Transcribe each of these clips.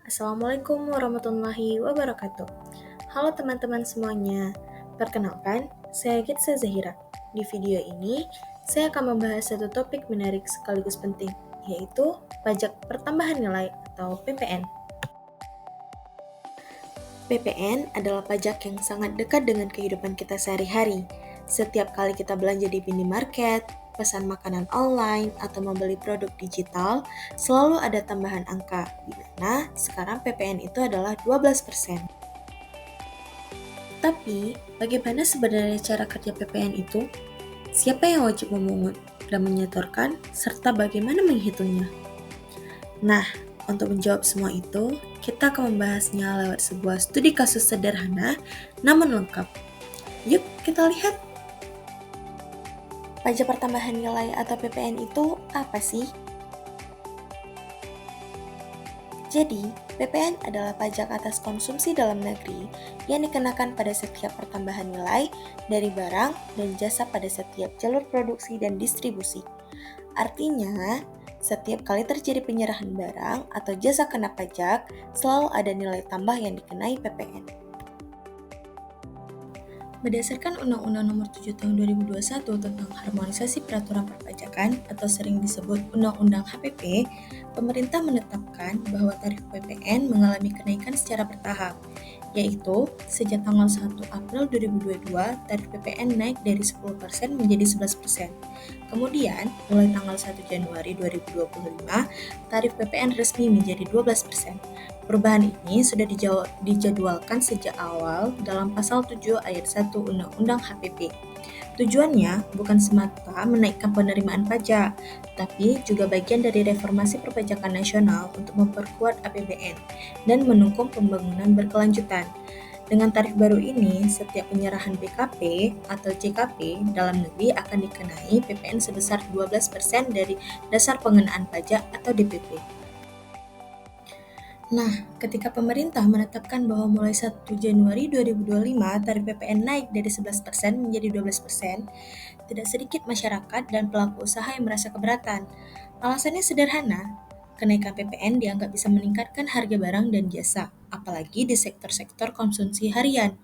Assalamualaikum warahmatullahi wabarakatuh. Halo teman-teman semuanya, perkenalkan, saya Gitsa Zahira. Di video ini, saya akan membahas satu topik menarik sekaligus penting, yaitu pajak pertambahan nilai atau PPN. PPN adalah pajak yang sangat dekat dengan kehidupan kita sehari-hari. Setiap kali kita belanja di minimarket, pesan makanan online, atau membeli produk digital, selalu ada tambahan angka, di mana sekarang PPN itu adalah 12%. Tapi, bagaimana sebenarnya cara kerja PPN itu? Siapa yang wajib memungut dan menyetorkan, serta bagaimana menghitungnya? Nah, untuk menjawab semua itu, kita akan membahasnya lewat sebuah studi kasus sederhana namun lengkap. Yuk, kita lihat. Pajak pertambahan nilai atau PPN itu apa sih? Jadi, PPN adalah pajak atas konsumsi dalam negeri yang dikenakan pada setiap pertambahan nilai dari barang dan jasa pada setiap jalur produksi dan distribusi. Artinya, setiap kali terjadi penyerahan barang atau jasa kena pajak, selalu ada nilai tambah yang dikenai PPN. Berdasarkan Undang-Undang Nomor 7 Tahun 2021 tentang Harmonisasi Peraturan Perpajakan atau sering disebut Undang-Undang HPP, pemerintah menetapkan bahwa tarif PPN mengalami kenaikan secara bertahap, yaitu sejak tanggal 1 April 2022 tarif PPN naik dari 10% menjadi 11%. Kemudian, mulai tanggal 1 Januari 2025, tarif PPN resmi menjadi 12%. Perubahan ini sudah dijadwalkan sejak awal dalam Pasal 7 Ayat 1 Undang-Undang HPP. Tujuannya bukan semata menaikkan penerimaan pajak, tapi juga bagian dari reformasi perpajakan nasional untuk memperkuat APBN dan mendukung pembangunan berkelanjutan. Dengan tarif baru ini, setiap penyerahan BKP atau JKP dalam negeri akan dikenai PPN sebesar 12% dari dasar pengenaan pajak atau DPP. Nah, ketika pemerintah menetapkan bahwa mulai 1 Januari 2025 tarif PPN naik dari 11% menjadi 12%, tidak sedikit masyarakat dan pelaku usaha yang merasa keberatan. Alasannya sederhana, kenaikan PPN dianggap bisa meningkatkan harga barang dan jasa, apalagi di sektor-sektor konsumsi harian.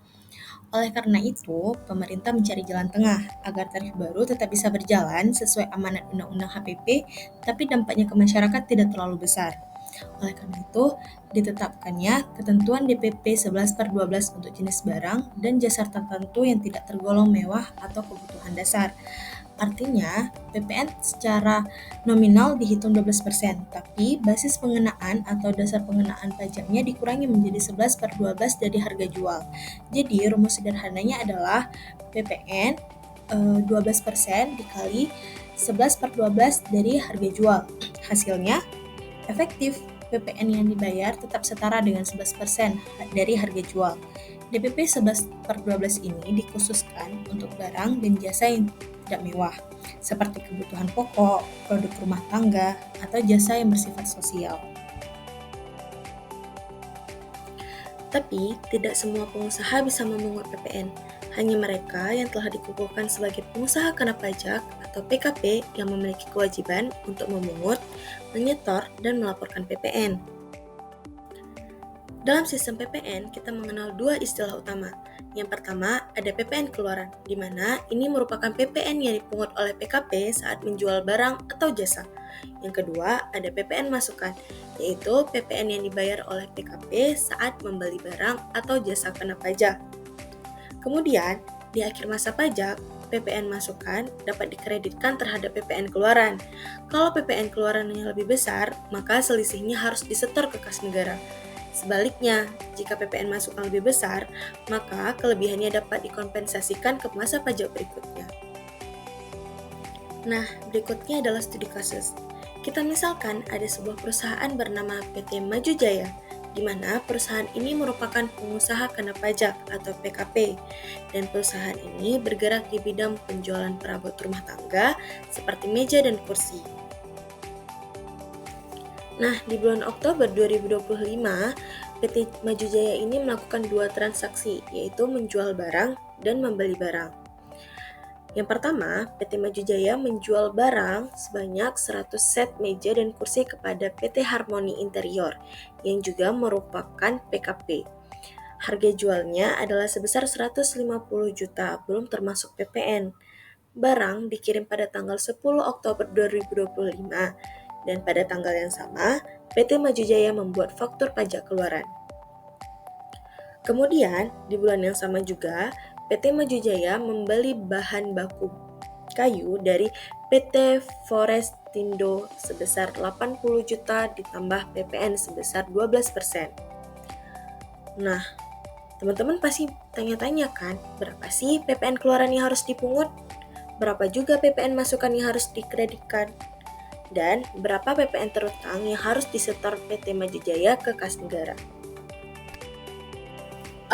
Oleh karena itu, pemerintah mencari jalan tengah agar tarif baru tetap bisa berjalan sesuai amanat Undang-Undang HPP, tapi dampaknya ke masyarakat tidak terlalu besar. Oleh karena itu, ditetapkannya ketentuan DPP 11/12 untuk jenis barang dan jasa tertentu yang tidak tergolong mewah atau kebutuhan dasar. Artinya, PPN secara nominal dihitung 12%, tapi basis pengenaan atau dasar pengenaan pajaknya dikurangi menjadi 11/12 dari harga jual. Jadi, rumus sederhananya adalah PPN 12% dikali 11/12 dari harga jual. Hasilnya, efektif, PPN yang dibayar tetap setara dengan 11% dari harga jual. DPP 11/12 ini dikhususkan untuk barang dan jasa yang tidak mewah, seperti kebutuhan pokok, produk rumah tangga, atau jasa yang bersifat sosial. Tapi, tidak semua pengusaha bisa memungut PPN. Hanya mereka yang telah dikukuhkan sebagai pengusaha kena pajak atau PKP yang memiliki kewajiban untuk memungut, menyetor, dan melaporkan PPN. Dalam sistem PPN, kita mengenal dua istilah utama. Yang pertama, ada PPN keluaran, di mana ini merupakan PPN yang dipungut oleh PKP saat menjual barang atau jasa. Yang kedua, ada PPN masukan, yaitu PPN yang dibayar oleh PKP saat membeli barang atau jasa kena pajak. Kemudian, di akhir masa pajak, PPN masukan dapat dikreditkan terhadap PPN keluaran. Kalau PPN keluarannya lebih besar, maka selisihnya harus disetor ke kas negara. Sebaliknya, jika PPN masukan lebih besar, maka kelebihannya dapat dikompensasikan ke masa pajak berikutnya. Nah, berikutnya adalah studi kasus. Kita misalkan ada sebuah perusahaan bernama PT Maju Jaya, di mana perusahaan ini merupakan pengusaha kena pajak atau PKP, dan perusahaan ini bergerak di bidang penjualan perabot rumah tangga seperti meja dan kursi. Nah, di bulan Oktober 2025, PT Maju Jaya ini melakukan dua transaksi, yaitu menjual barang dan membeli barang. Yang pertama, PT Maju Jaya menjual barang sebanyak 100 set meja dan kursi kepada PT Harmoni Interior, yang juga merupakan PKP. Harga jualnya adalah sebesar 150 juta, belum termasuk PPN. Barang dikirim pada tanggal 10 Oktober 2025, dan pada tanggal yang sama, PT Maju Jaya membuat faktur pajak keluaran. Kemudian, di bulan yang sama juga, PT Maju Jaya membeli bahan baku kayu dari PT Forestindo sebesar 80 juta ditambah PPN sebesar 12%. Nah, teman-teman pasti tanya-tanya kan, berapa sih PPN keluaran yang harus dipungut? Berapa juga PPN masukan yang harus dikreditkan? Dan berapa PPN terutang yang harus disetor PT Maju Jaya ke kas negara?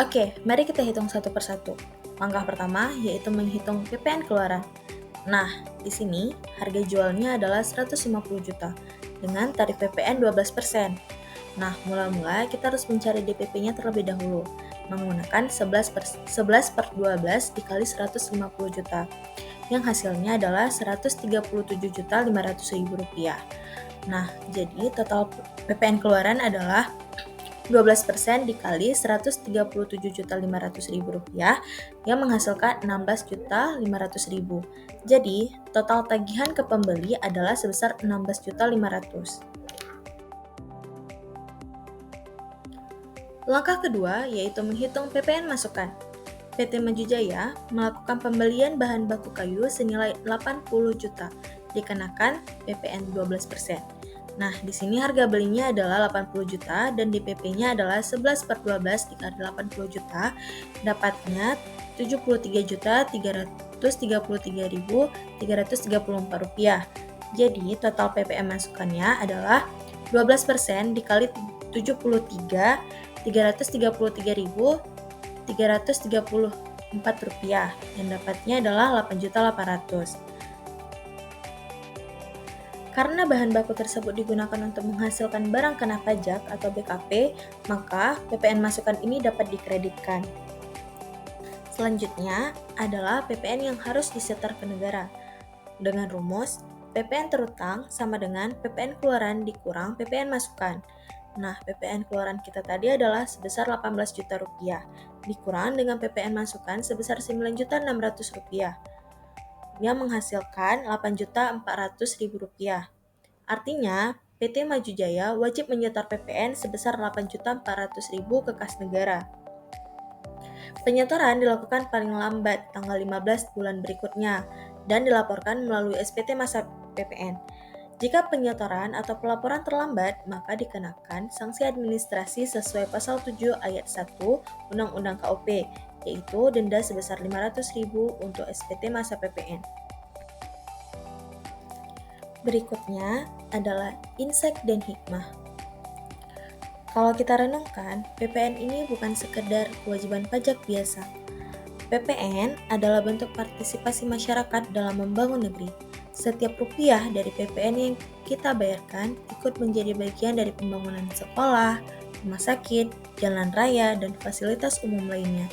Oke, mari kita hitung satu persatu. Langkah pertama yaitu menghitung PPN keluaran. Nah, di sini harga jualnya adalah 150 juta dengan tarif PPN 12%. Nah, mula-mula kita harus mencari DPP-nya terlebih dahulu menggunakan 11/12 dikali 150 juta yang hasilnya adalah 137.500.000 rupiah. Nah, jadi total PPN keluaran adalah 12% dikali 137.500.000 rupiah yang menghasilkan 16.500.000. Jadi, total tagihan ke pembeli adalah sebesar 16.500.000. Langkah kedua yaitu menghitung PPN masukan. PT Maju Jaya melakukan pembelian bahan baku kayu senilai 80 juta, dikenakan PPN 12%. Nah, di sini harga belinya adalah 80 juta dan DPP-nya adalah 11/12 dikali 80 juta, dapatnya 73.333.334 rupiah. Jadi, total PPN masukannya adalah 12% dikali 73.333.334 rupiah dan dapatnya adalah 8.800.000. Karena bahan baku tersebut digunakan untuk menghasilkan barang kena pajak atau BKP, maka PPN masukan ini dapat dikreditkan. Selanjutnya adalah PPN yang harus disetor ke negara. Dengan rumus, PPN terutang sama dengan PPN keluaran dikurang PPN masukan. Nah, PPN keluaran kita tadi adalah sebesar 18 juta rupiah, dikurang dengan PPN masukan sebesar 9.600.000 rupiah, yang menghasilkan 8.400.000 rupiah. Artinya, PT Maju Jaya wajib menyetor PPN sebesar 8.400.000 ke kas negara. Penyetoran dilakukan paling lambat tanggal 15 bulan berikutnya dan dilaporkan melalui SPT masa PPN. Jika penyetoran atau pelaporan terlambat, maka dikenakan sanksi administrasi sesuai pasal 7 ayat 1 Undang-Undang KUP, yaitu denda sebesar 500.000 untuk SPT masa PPN. Berikutnya adalah insight dan hikmah. Kalau kita renungkan, PPN ini bukan sekedar kewajiban pajak biasa. PPN adalah bentuk partisipasi masyarakat dalam membangun negeri. Setiap rupiah dari PPN yang kita bayarkan ikut menjadi bagian dari pembangunan sekolah, rumah sakit, jalan raya, dan fasilitas umum lainnya.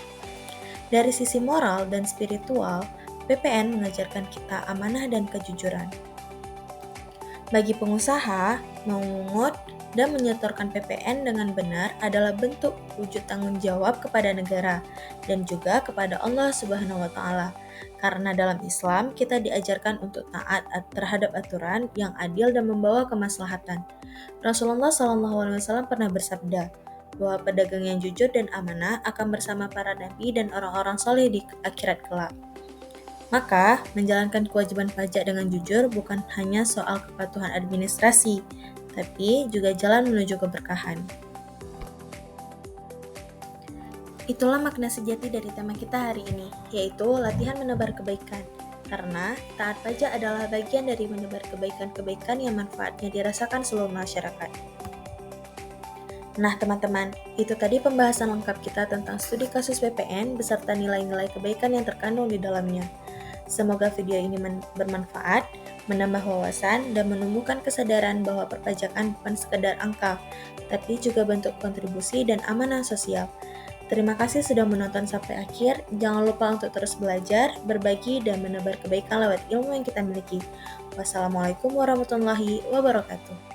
Dari sisi moral dan spiritual, PPN mengajarkan kita amanah dan kejujuran. Bagi pengusaha, memungut dan menyetorkan PPN dengan benar adalah bentuk wujud tanggung jawab kepada negara dan juga kepada Allah Subhanahu wa Ta'ala. Karena dalam Islam kita diajarkan untuk taat terhadap aturan yang adil dan membawa kemaslahatan. Rasulullah SAW pernah bersabda bahwa pedagang yang jujur dan amanah akan bersama para nabi dan orang-orang soleh di akhirat kelak. Maka, menjalankan kewajiban pajak dengan jujur bukan hanya soal kepatuhan administrasi, tapi juga jalan menuju keberkahan. Itulah makna sejati dari tema kita hari ini, yaitu latihan menebar kebaikan. Karena taat pajak adalah bagian dari menebar kebaikan-kebaikan yang manfaatnya dirasakan seluruh masyarakat. Nah teman-teman, itu tadi pembahasan lengkap kita tentang studi kasus PPN beserta nilai-nilai kebaikan yang terkandung di dalamnya. Semoga video ini bermanfaat, menambah wawasan, dan menumbuhkan kesadaran bahwa perpajakan bukan sekedar angka, tapi juga bentuk kontribusi dan amanah sosial. Terima kasih sudah menonton sampai akhir. Jangan lupa untuk terus belajar, berbagi, dan menebar kebaikan lewat ilmu yang kita miliki. Wassalamualaikum warahmatullahi wabarakatuh.